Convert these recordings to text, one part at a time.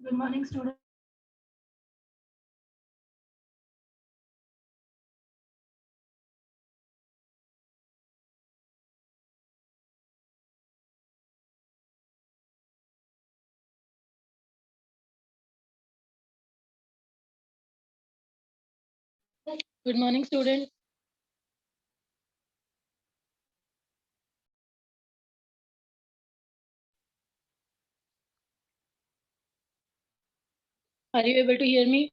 Good morning, students. Good morning, students. Are you able to hear me?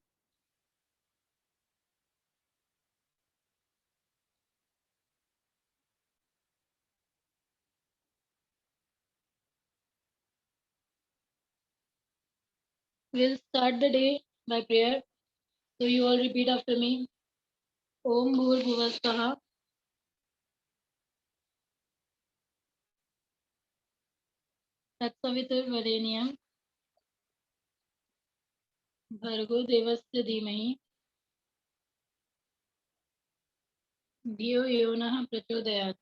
We'll start the day by prayer. So you all repeat after me. Om Bhur Bhuvasvaha. Tatsavitur Varenyam. Bhargo Devasya Dhimahi. Dhiyo Yonah Prachodayat.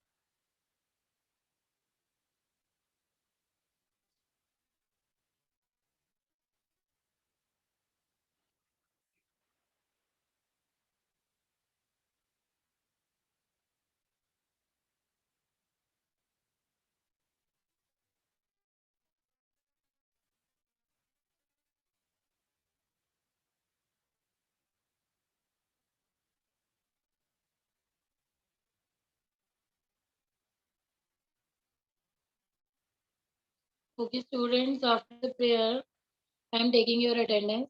Okay, students, after the prayer, I am taking your attendance.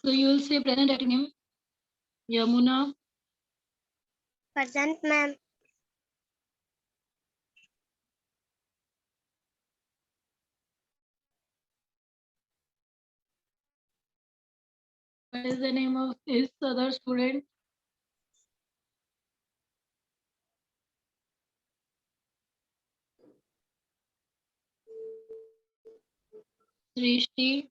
So you will say present at name. Yamuna. Present, ma'am. What is the name of his other student? Srishti.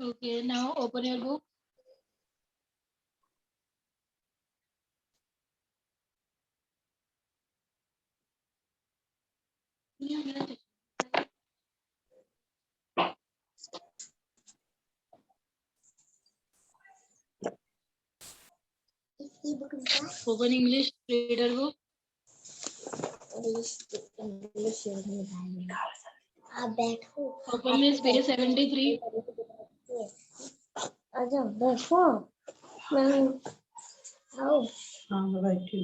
Okay, now open your book. Open English reader book. Open this page 73.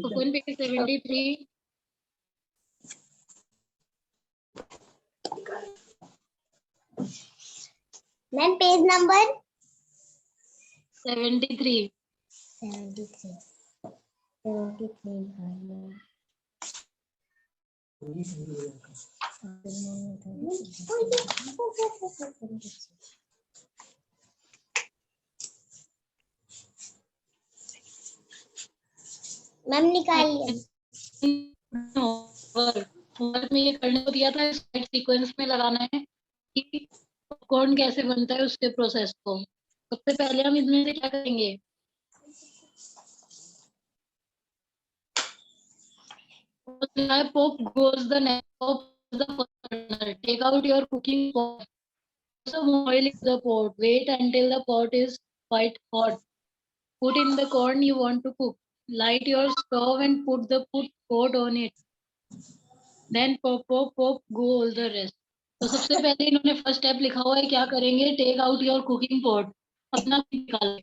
Open page 73. Ma'am, page number 73. 73. 73. Ma'am निकालिए। Homework में ये करने को दिया था, slide sequence में लगाना है कि कौन कैसे बनता है उसके प्रोसेस को। सबसे पहले हम इसमें से क्या करेंगे? Pop goes the next. Pop is the first burner. Take out your cooking pot. Put some oil in the pot. Wait until the pot is quite hot. Put in the corn you want to cook. Light your stove and put the pot on it. Then pop, pop, pop, go all the rest. तो सबसे पहले इन्होंने first step लिखा हुआ है, क्या करेंगे? Take out your cooking pot, अपना निकालें।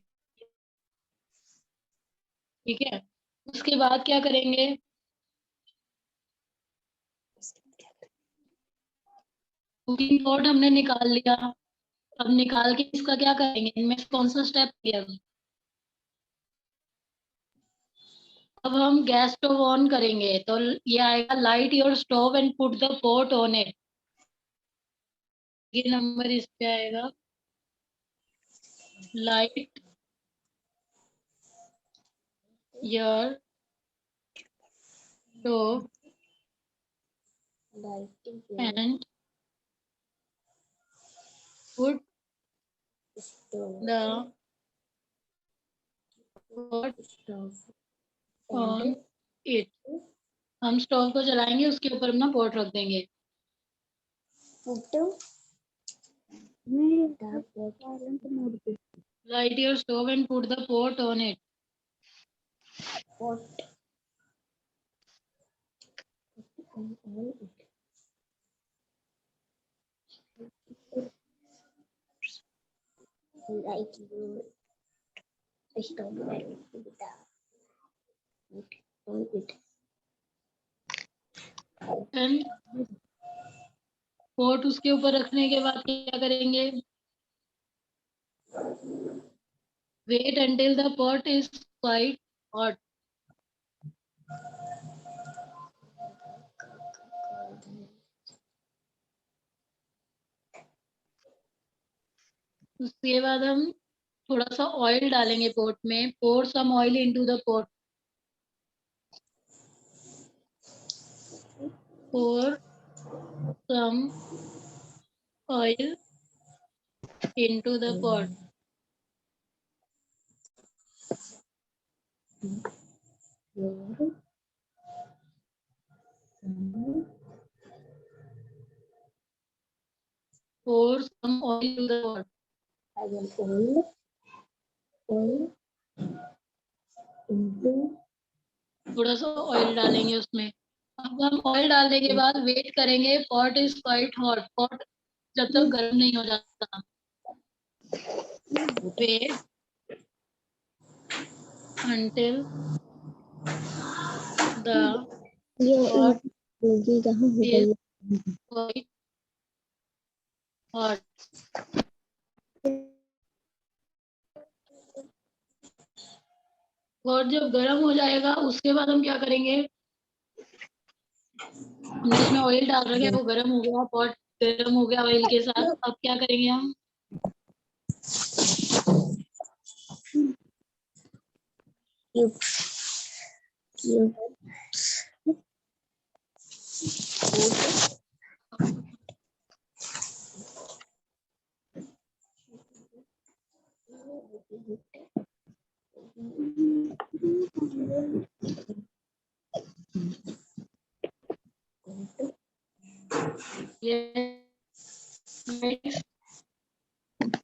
ठीक है, उसके बाद क्या करेंगे? कुकिंग पॉट हमने निकाल लिया, अब निकाल के इसका क्या करेंगे, इनमें से कौन सा स्टेप किया। अब हम गैस स्टोव ऑन करेंगे तो ये आएगा light your stove and put the pot on it. ये नंबर इस पे आएगा light your stove Lighting and put stove. The pot Stove. On it. हम स्टोव को जलाएंगे, उसके ऊपर अपना पॉट रख देंगे। Put the Light your stove and put the pot on it. pot on it. Light your stove and put the pot on it. And pot उसके ऊपर रखने के बाद क्या करेंगे, wait until the pot is quite hot. उसके बाद हम थोड़ा सा ऑयल डालेंगे पोट में। pour some oil into the pot. pour some oil into the pot. pour some oil into the pot. Oil into थोड़ा सा ऑयल डालेंगे उसमें। अब हम ऑयल डालने के बाद वेट करेंगे, pot is quite hot. Pot जब तक गर्म नहीं हो जाता, वेट until the pot लगी कहाँ हो is गई quite hot. और जब गर्म हो जाएगा उसके बाद हम क्या करेंगे, हमने इसमें ऑयल डाल रखा है, वो गर्म हो गया, पॉट गर्म हो गया ऑयल के साथ। अब क्या करेंगे हम,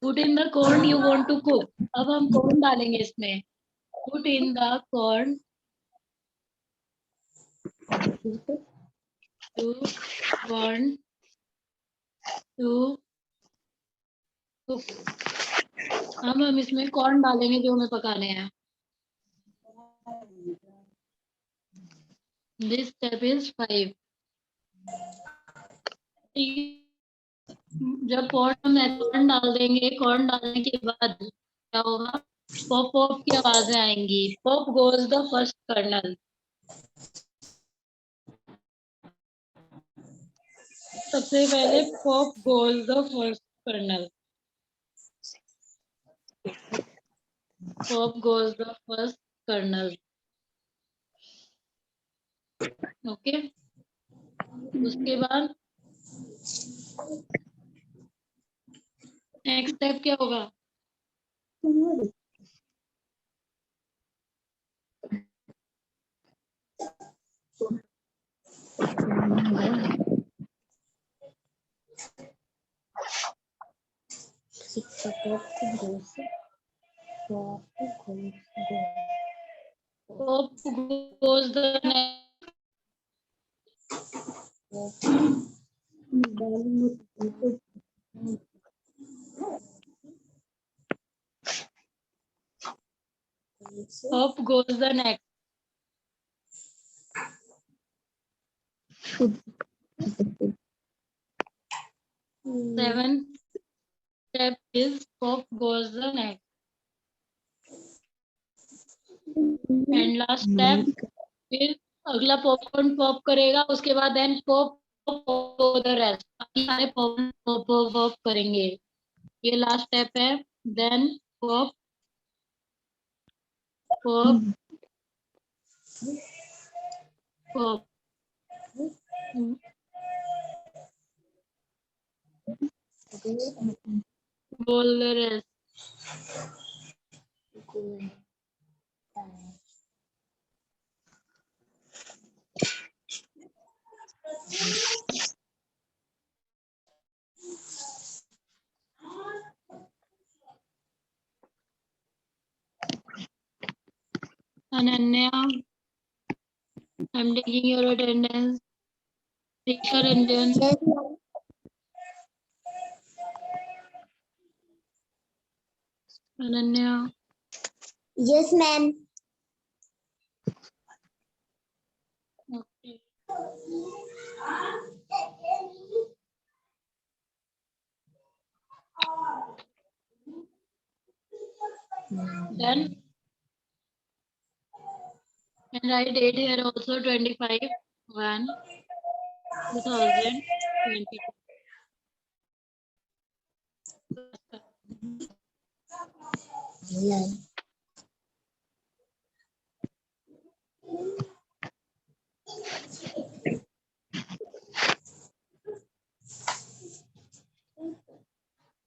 put in the corn you want to cook. अब हम कॉर्न डालेंगे इसमें। Put in the corn you want to cook. हम इसमें कॉर्न डालेंगे जो हमें पकाने हैं। This step is 5। जब पॉट में कॉर्न डाल देंगे, कॉर्न डालने के बाद क्या होगा, पॉप पॉप की आवाजें आएंगी। Pop goes the first kernel. सबसे पहले pop goes the first kernel. Pop goes the first kernel. Okay, उसके बाद नेक्स्ट स्टेप क्या होगा, pop goes the pop goes the next. 7 step is pop goes the next. And last step, फिर अगला popcorn pop करेगा, उसके बाद then pop the rest, बाकी सारे पॉप पॉप पॉप करेंगे. ये लास्ट स्टेप है. देन पॉप पॉप पॉप बोल the rest. Ananya, I'm taking your attendance. Diksha Ranjan, Ananya, Yes, ma'am. okay. Then and write date here also 25/1/2022.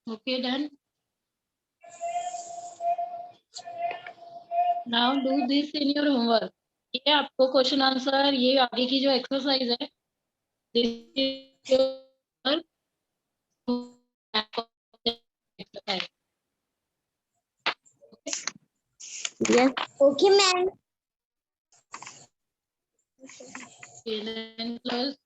Okay, done. Now do this in your homework. ये आपको question answer, ये आगे की जो exercise है, this is your exercise. Yes. Okay, ma'am. Okay, then plus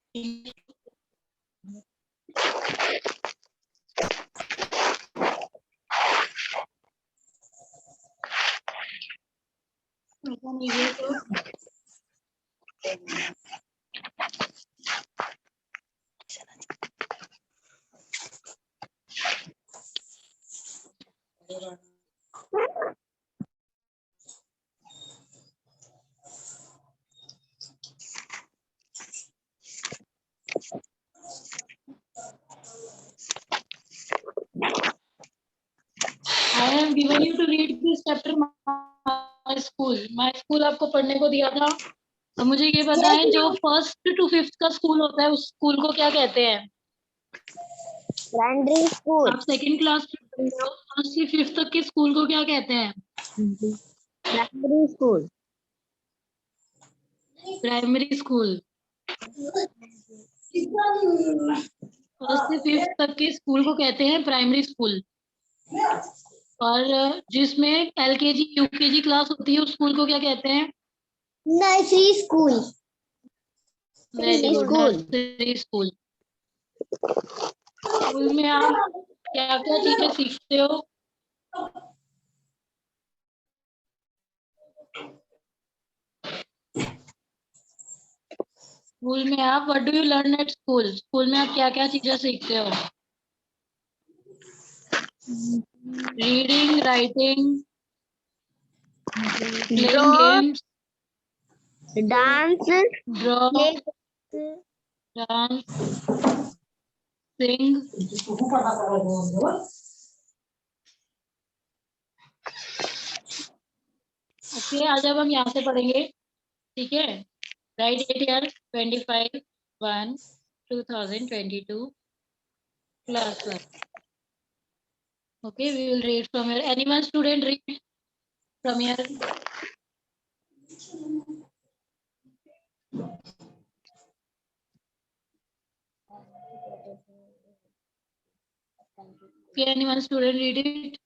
ये तो I have given you to read this chapter my school. My school आपको पढ़ने को दिया था. तो मुझे ये बताएं, जो फर्स्ट टू फिफ्थ का स्कूल होता है, उस स्कूल को क्या कहते हैं? Primary school. आप सेकंड क्लास में हो, फर्स्ट से फिफ्थ तक के स्कूल को क्या कहते हैं? Primary school. Primary school. First से फिफ्थ तक के स्कूल को कहते हैं प्राइमरी स्कूल. और जिसमें एलकेजी यूकेजी क्लास होती है, उस स्कूल को क्या कहते हैं? Nursery school. Very good, School. Nursery school. School में आप क्या क्या चीजें सीखते हो? स्कूल में आप what do you learn at school? School में आप क्या क्या चीजें सीखते हो? Reading, writing, playing Draw. Games, Dance. Draw, Play. Dance, sing. Okay, आज अब हम यहाँ से पढ़ेंगे. ठीक है. Write date year 25/1/2022 class 1. Okay, we will read from here. Anyone student read from here? Okay, anyone student read it?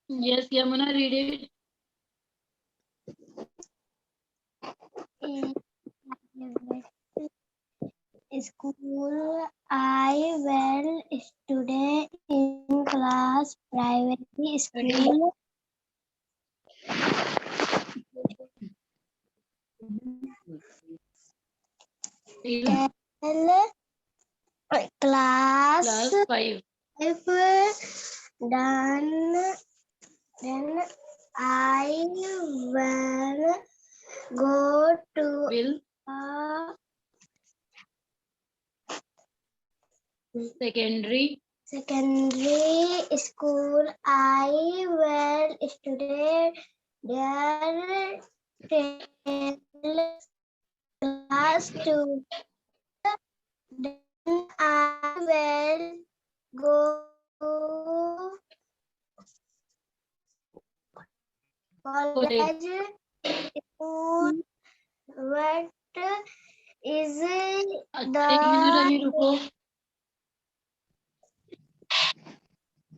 Yes, Yamuna, read it. School. I will study in class private school. Till Till class class 5. if done, then I will go to Will a secondary secondary school. I will study there till class 2. Then I will go to college. college school. What is अच्छा एक minute अभी रुको.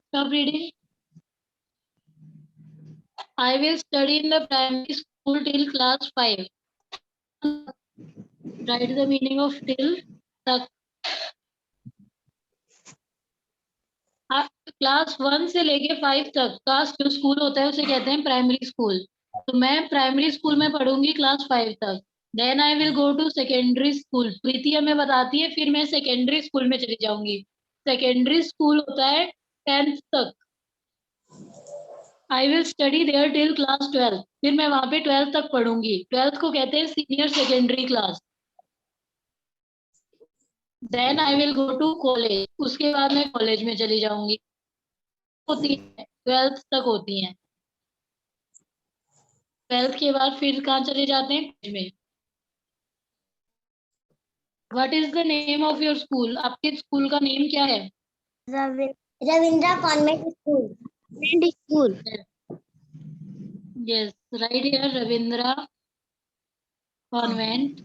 Stop reading. I will study in the primary school till class 5. Write the meaning of till तक. Class 1 से लेके 5 तक का जो स्कूल होता है उसे कहते हैं प्राइमरी स्कूल. तो मैं प्राइमरी स्कूल में पढ़ूंगी क्लास 5 तक. Then I will go to secondary school. Preeti हमें बताती है फिर मैं सेकेंडरी स्कूल में चली जाऊंगी. सेकेंडरी स्कूल होता है 10th तक. I will study there till class 12. फिर मैं वहां पे 12th तक पढ़ूंगी. 12th को कहते हैं senior secondary class. Then I will go to college. उसके बाद मैं कॉलेज में चली जाऊंगी. होती है 12th तक होती हैं. 12th के बाद फिर कहाँ चले जाते हैं college में. What is the name of your school. आपके स्कूल का नेम क्या है. Ravindra Convent School. Convent School. Yes right here Ravindra convent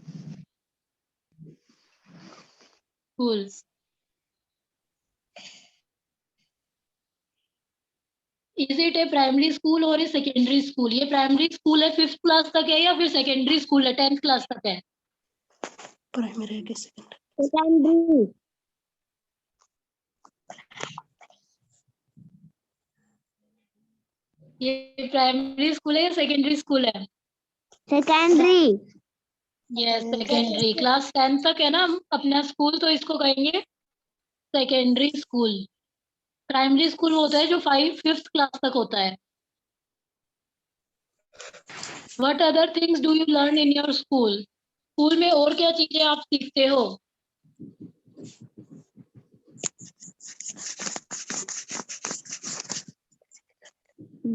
school. Is it A primary school और ए सेकेंडरी स्कूल. ये प्राइमरी स्कूल है 5th क्लास तक है या फिर सेकेंडरी स्कूल है 10th क्लास तक है. प्राइमरी के सेकेंडरी. Secondary. ये प्राइमरी स्कूल है या सेकेंडरी स्कूल है. Secondary. Yes secondary. क्लास 10 तक है ना अपना स्कूल तो इसको कहेंगे सेकेंडरी स्कूल. प्राइमरी स्कूल होता है जो 5th क्लास तक होता है. What other things do you learn in your school? School में और क्या चीजें आप सीखते हो.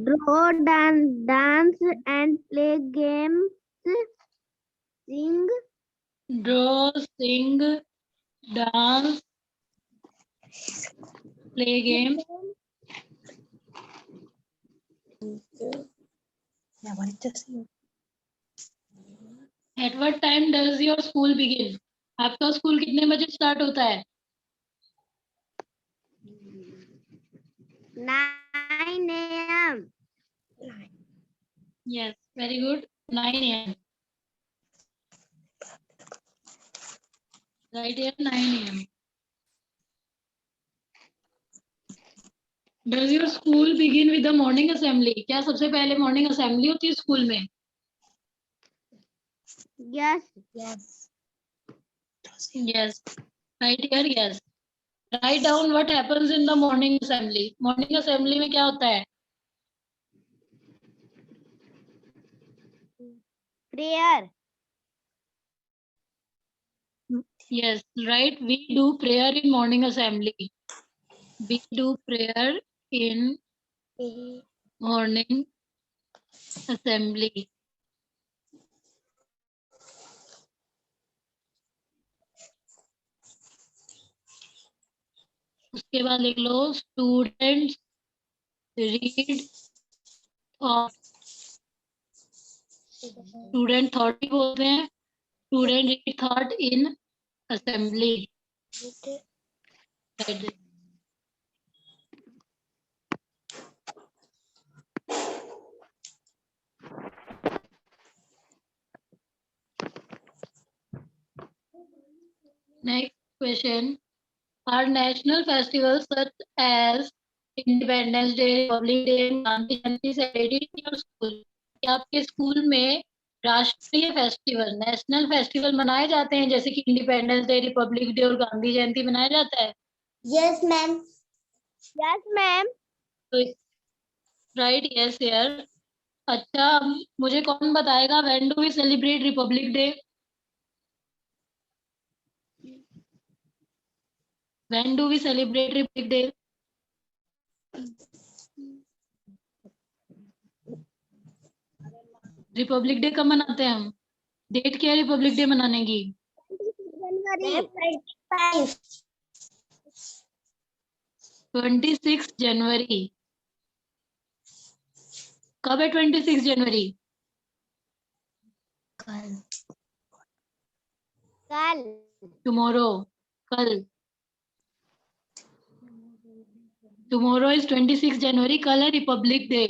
Draw, dance and play games. Sing. Draw, sing, dance, play games. Yeah, what it just saying? At what time does your school begin? आपका school कितने बजे स्टार्ट होता है. 9 a.m. Yes, very good. 9 a.m. Right here 9 a.m. Does your school begin with the morning assembly? क्या सबसे पहले morning assembly होती है स्कूल में. Yes. Yes. Right here yes. Write down what happens in the morning assembly. Morning assembly में क्या होता है. Prayer. Yes, right. We do prayer in morning assembly. We do prayer in morning assembly. उसके बाद लिख लो students read thought. Student thought ही बोलते हैं. Student read thought in assembly. Next question. Are national festivals such as Independence Day, Republic Day and Gandhi Jayanti celebrated in your school? क्या आपके school में राष्ट्रीय फेस्टिवल, नेशनल फेस्टिवल मनाए जाते हैं, जैसे कि इंडिपेंडेंस डे, रिपब्लिक डे और गांधी जयंती मनाया जाता है? Yes, ma'am. Yes, ma'am. तो राइट, यस यार। अच्छा, अब मुझे कौन बताएगा when do we celebrate Republic Day? When do we celebrate Republic Day? Republic Day कब मनाते हैं हम? डेट क्या है रिपब्लिक डे मनाने की? January. 25. 26 जनवरी। कब है 26 जनवरी? कल। Kal. टुमारो, कल। टुमारो इज 26 जनवरी, कल है रिपब्लिक डे।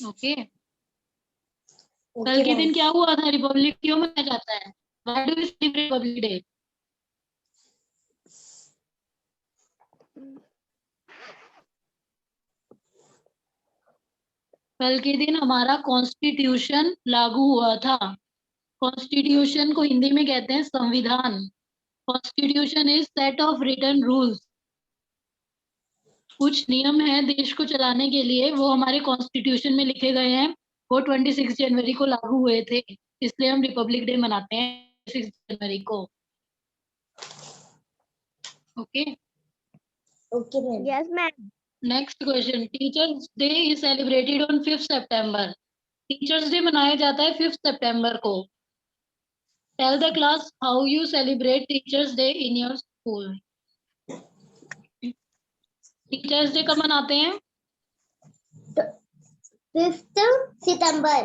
ओके, कल के दिन क्या हुआ था? रिपब्लिक क्यों मनाया जाता है? Why do we celebrate Republic Day? कल के दिन हमारा कॉन्स्टिट्यूशन लागू हुआ था। कॉन्स्टिट्यूशन को हिंदी में कहते हैं संविधान। Constitution is set of written rules. कुछ नियम है देश को चलाने के लिए, वो हमारे कॉन्स्टिट्यूशन में लिखे गए हैं। वो 26 जनवरी को लागू हुए थे, इसलिए हम रिपब्लिक डे मनाते हैं 26 जनवरी को। Okay, Okay, ma'am. Yes, ma'am. Next question. Teachers day is celebrated on 5 सितंबर। टीचर्स डे मनाया जाता है 5 सितंबर को। Tell the class how you celebrate teachers day in your school. Teachers day कब मनाते हैं? 5th September.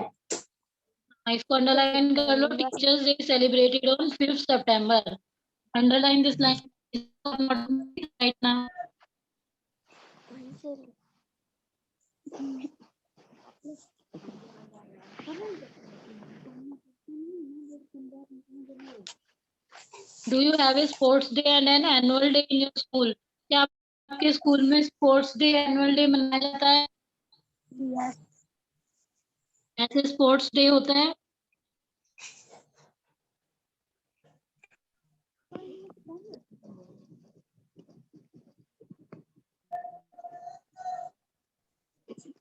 इसको अंडरलाइन कर लो। टीचर्स डे सेलिब्रेटेड ऑन 5 सितंबर। Underline this line right now. Do you have a sports day and an annual day in your school? क्या आपके school में स्पोर्ट्स डे, एनुअल डे मनाया जाता है? Yes. ऐसे स्पोर्ट्स डे होता है?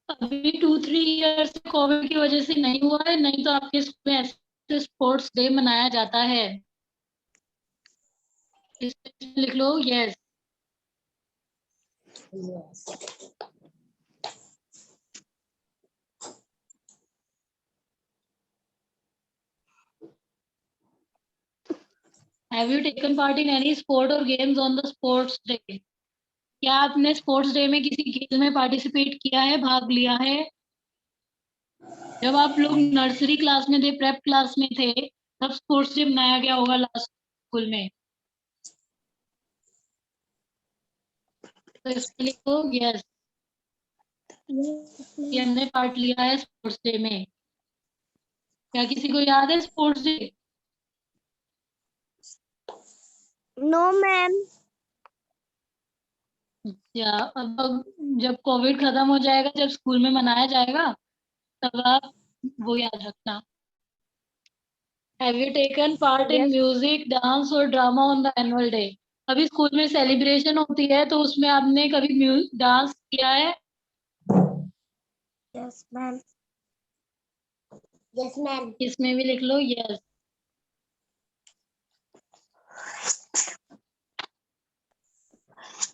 अभी 2-3 ईयर्स से कोविड की वजह से नहीं हुआ है, नहीं तो आपके स्कूल में ऐसे स्पोर्ट्स डे मनाया जाता है। इसमें लिख लो yes. Yes. Have you taken part in any sport और games on the sports day? क्या आपने स्पोर्ट्स डे में किसी गेम में पार्टिसिपेट किया है, भाग लिया है? जब आप लोग नर्सरी क्लास में थे, प्रेप क्लास में थे, तब स्पोर्ट्स डे मनाया गया होगा लास्ट स्कूल में। तो इसमें लिखो यस कि हमने पार्ट लिया है स्पोर्ट्स डे में। क्या किसी को याद है स्पोर्ट्स डे? No, ma'am. या अब जब कोविड खत्म हो जाएगा, जब स्कूल में मनाया जाएगा, तब आप वो याद रखना। Have you taken part in Yes. Music, dance और drama on the annual day? अभी स्कूल में सेलिब्रेशन होती है, तो उसमें आपने कभी डांस किया है? Yes, ma'am. Yes, ma'am. इसमें भी लिख लो यस।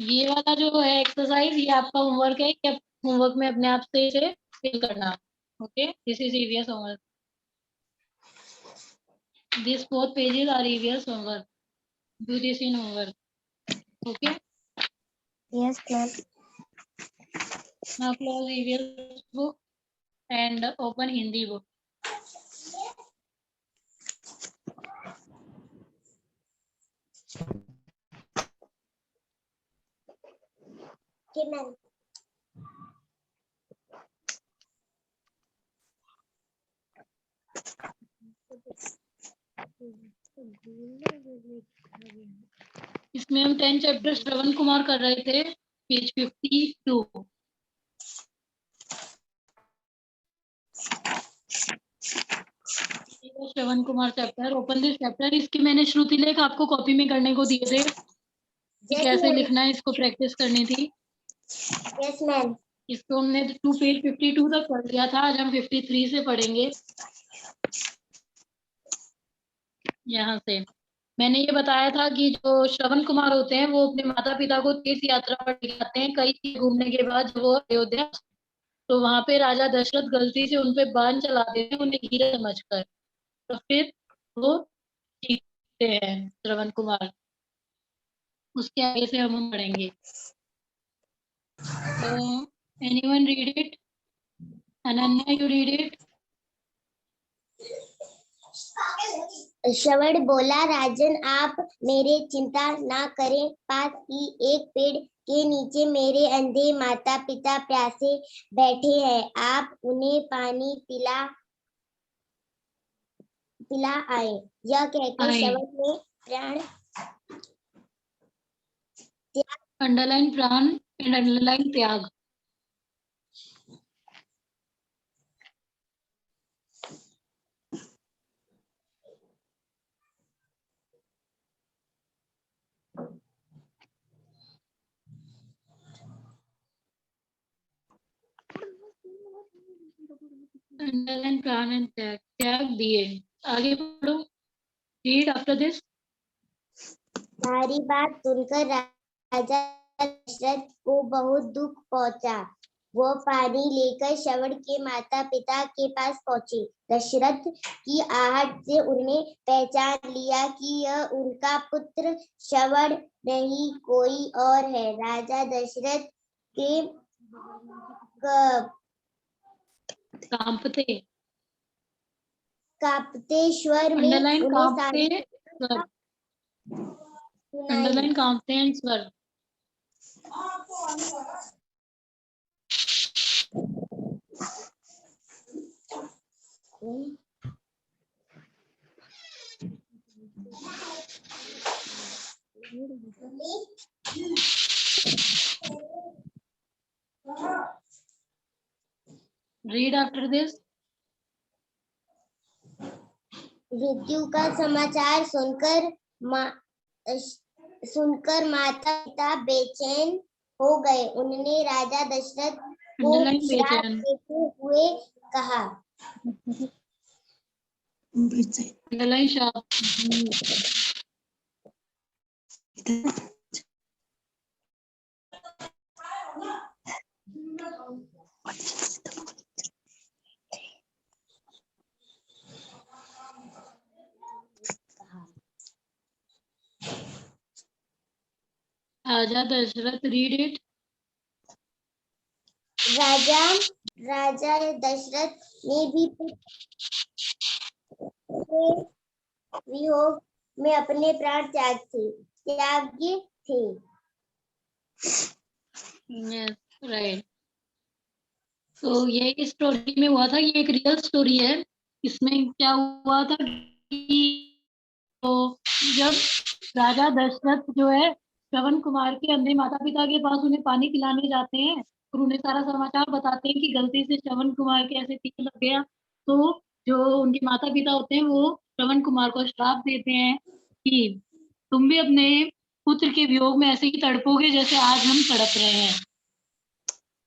ये वाला जो है एक्सरसाइज, ये आपका होमवर्क है कि होमवर्क में अपने आप से इसे फिल करना। Okay, this is EVS homework. This both pages are EVS homework. Do this in homework. Okay, Yes, ma'am. now close EVS book and open Hindi book. Okay, ma'am. इसमें हम 10 चैप्टर श्रवण कुमार कर रहे थे, page 52। Shravan Kumar chapter, open this chapter. इसकी मैंने श्रुति लेख आपको copy में करने को दिए थे कि Yes, कैसे ma'am. लिखना है, इसको प्रैक्टिस करनी थी। Yes, ma'am. इसको हमने 2 पेज 52 तक पढ़ लिया था, आज हम 53 से पढ़ेंगे। यहाँ से मैंने ये बताया था कि जो श्रवण कुमार होते हैं वो अपने माता पिता को तीर्थ यात्रा पर ले जाते हैं कई चीज घूमने के बाद। जब वो अयोध्या, तो वहां पे राजा दशरथ गलती से उन पे बाण चला देते हैं उन्हें हीरा समझकर। तो फिर वो जीतते हैं श्रवण कुमार। उसके आगे से हम पढ़ेंगे। तो anyone read it? Ananya, you read it. Shravan बोला, राजन आप मेरे चिंता ना करें, पास ही एक पेड़ के नीचे मेरे अंधे माता पिता प्यासे बैठे हैं, आप उन्हें पानी पिला आए। यह कहकर आए। श्रवण ने प्राण अंडरलाइन प्राण एंड अंडरलाइन त्याग। अंडरलाइन प्राण एंड त्याग, त्याग दिए। आगे पढ़ो, रीड आफ्टर दिस। सारी बात सुनकर राजा दशरथ को बहुत दुख पहुंचा। वो पानी लेकर श्रवण के माता पिता के पास पहुंचे। दशरथ की आहट से उन्होंने पहचान लिया कि यह उनका पुत्र श्रवण नहीं कोई और है। राजा दशरथ के कांपते स्वर में अंडरलाइन उन्हें कांपते सारी स्वर, सुनाई। अंडरलाइन कांपते एंड स्वर। Read after this. मृत्यु का समाचार सुनकर माता पिता बेचैन हो गए। उन्होंने राजा दशरथ को अंडरलाइन श्राप बेचैन, देते हुए कहा। अंडरलाइन शाप। Raja Dasharath, read it. राजा दशरथ ने भी वियोग में अपने प्राण त्यागे थे। Yes, right. तो ये इस स्टोरी में हुआ था, ये एक रियल स्टोरी है। इसमें क्या हुआ था कि तो जब राजा दशरथ जो है श्रवण कुमार के अंधे माता पिता के पास उन्हें पानी पिलाने जाते हैं और उन्हें सारा समाचार बताते हैं कि गलती से श्रवण कुमार के ऐसे तीर लग गया। तो जो उनके माता पिता होते हैं वो श्रवण कुमार को श्राप देते हैं कि तुम भी अपने पुत्र के वियोग में ऐसे ही तड़पोगे जैसे आज हम तड़प रहे हैं।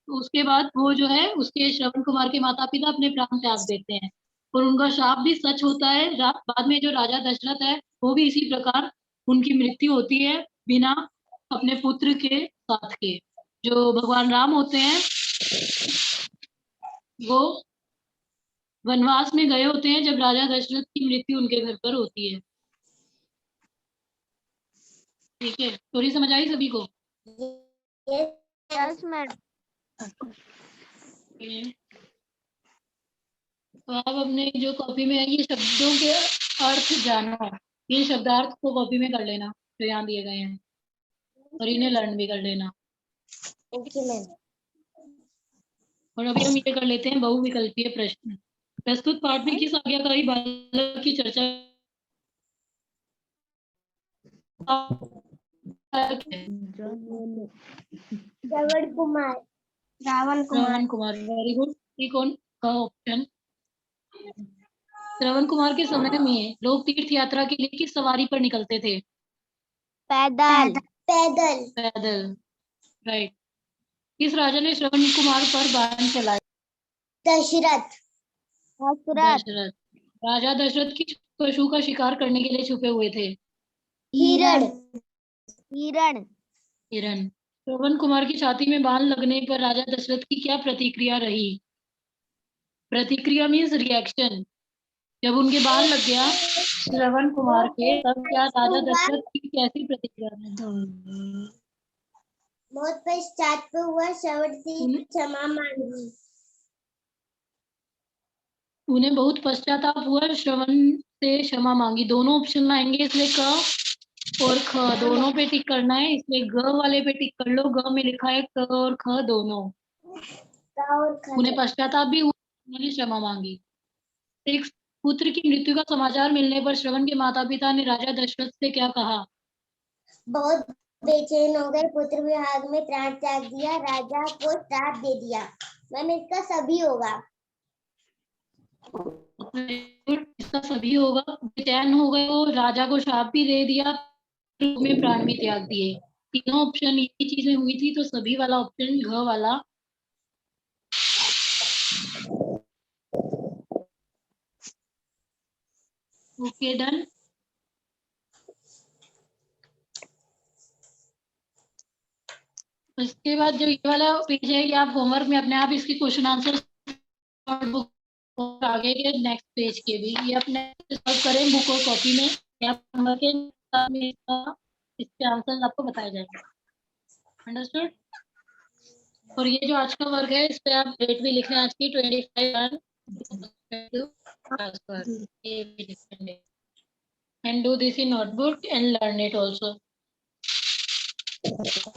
तो उसके बाद वो जो है उसके श्रवण कुमार के माता पिता अपने प्राण त्याग देते हैं और उनका शाप भी सच होता है। बाद में जो राजा दशरथ है वो भी इसी प्रकार उनकी मृत्यु होती है बिना अपने पुत्र के साथ के। जो भगवान राम होते हैं वो वनवास में गए होते हैं जब राजा दशरथ की मृत्यु उनके घर पर होती है। ठीक है, स्टोरी समझ आई सभी को? Yes ma'am. तो आप अपने जो कॉपी में है ये शब्दों के अर्थ जानो, ये शब्दार्थ को कॉपी में कर लेना जो यहाँ दिए गए हैं और इन्हें लर्न भी कर लेना। Okay ma'am. और अभी हम ये कर लेते हैं बहुविकल्पीय प्रश्न। प्रस्तुत पाठ में किस आज्ञाकारी बालक की चर्चा श्रवण कुमार। Ravan Shravan Kumar, very good. ये कौन का ऑप्शन? श्रवण कुमार के समय में लोग तीर्थ यात्रा के लिए किस सवारी पर निकलते थे? पैदल। पैदल। पैदल, राइट। किस राजा ने श्रवण कुमार पर बाण चलाए? दशरथ। दशरथ। राजा दशरथ किस पशु का शिकार करने के लिए छुपे हुए थे? हिरण। हिरण। हिरण। श्रवण कुमार की छाती में बाण लगने पर राजा दशरथ की क्या प्रतिक्रिया रही? प्रतिक्रिया मीन्स रिएक्शन। जब उनके बाण लग गया श्रवण कुमार के, तब क्या राजा दशरथ की कैसी प्रतिक्रिया रही? बहुत पश्चात हुआ, श्रवण से क्षमा मांगी। उन्हें बहुत पश्चाताप हुआ, श्रवण से क्षमा मांगी। दोनों ऑप्शन आएंगे, इसलिए क और ख दोनों पे टिक करना है, इसलिए ग वाले पे टिक कर लो। ग में लिखा है क और ख दोनों। उन्हें पश्चाताप भी हुआ, उन्होंने क्षमा मांगी। 6, पुत्र की मृत्यु का समाचार मिलने पर श्रवण के माता पिता ने राजा दशरथ से क्या कहा? बहुत बेचैन हो गए, पुत्र विभाग में प्राण त्याग दिया, राजा को श्राप दे दिया। मैम इसका सभी होगा। इसका सभी होगा। बेचैन हो गए और राजा को श्राप भी दे दिया, में प्राण भी त्याग दिए। तीनों ऑप्शन ये चीजें हुई थी, तो सभी वाला ऑप्शन घ वाला। Okay, done. इसके बाद जो ये वाला पेज है, ये आप होमवर्क में अपने आप इसके क्वेश्चन आंसर बुक आगे के नेक्स्ट पेज के भी ये अपने सॉल्व करें बुक और कॉपी में, या होमवर्क के साथ में इसके आंसर आपको बताए जाएंगे। अंडरस्टूड? और ये जो आज का वर्क है, इस पे आप डेट भी लिखें आज की 25 and do this in notebook and learn it also.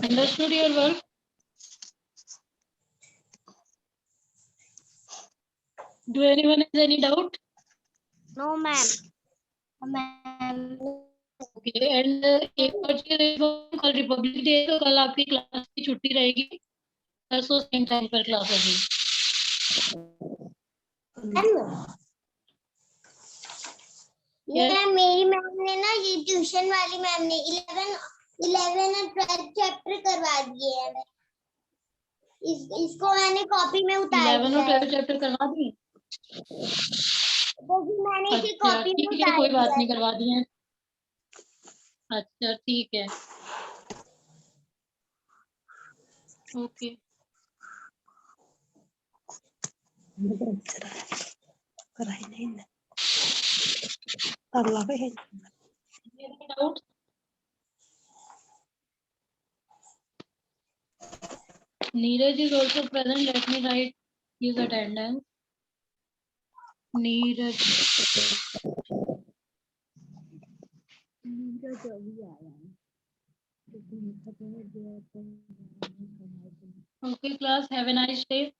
Understood your work? Do anyone has any doubt? No ma'am. Ma'am Okay, and एक और चीज, कल रिपब्लिक डे है, तो कल आपकी क्लास की छुट्टी रहेगी, परसों सेम टाइम पर क्लास होगी। ये मेरी मैम ने ना, ये ट्यूशन वाली मैम ने 11 और 12 चैप्टर करवा दिए हैं। इसको मैंने कॉपी में उतार 11 दिया और 12 चैप्टर करवा दिए? तो भी मैंने इसे अच्छा कॉपी में ठीक है, उतार कोई बात दिया नहीं, करवा दिए हैं। अच्छा ठीक है, ओके। कराई नहीं ना अगला पे है doubt? Neeraj is also present. Let me write his attendance. Neeraj. Okay, class. Have a nice day.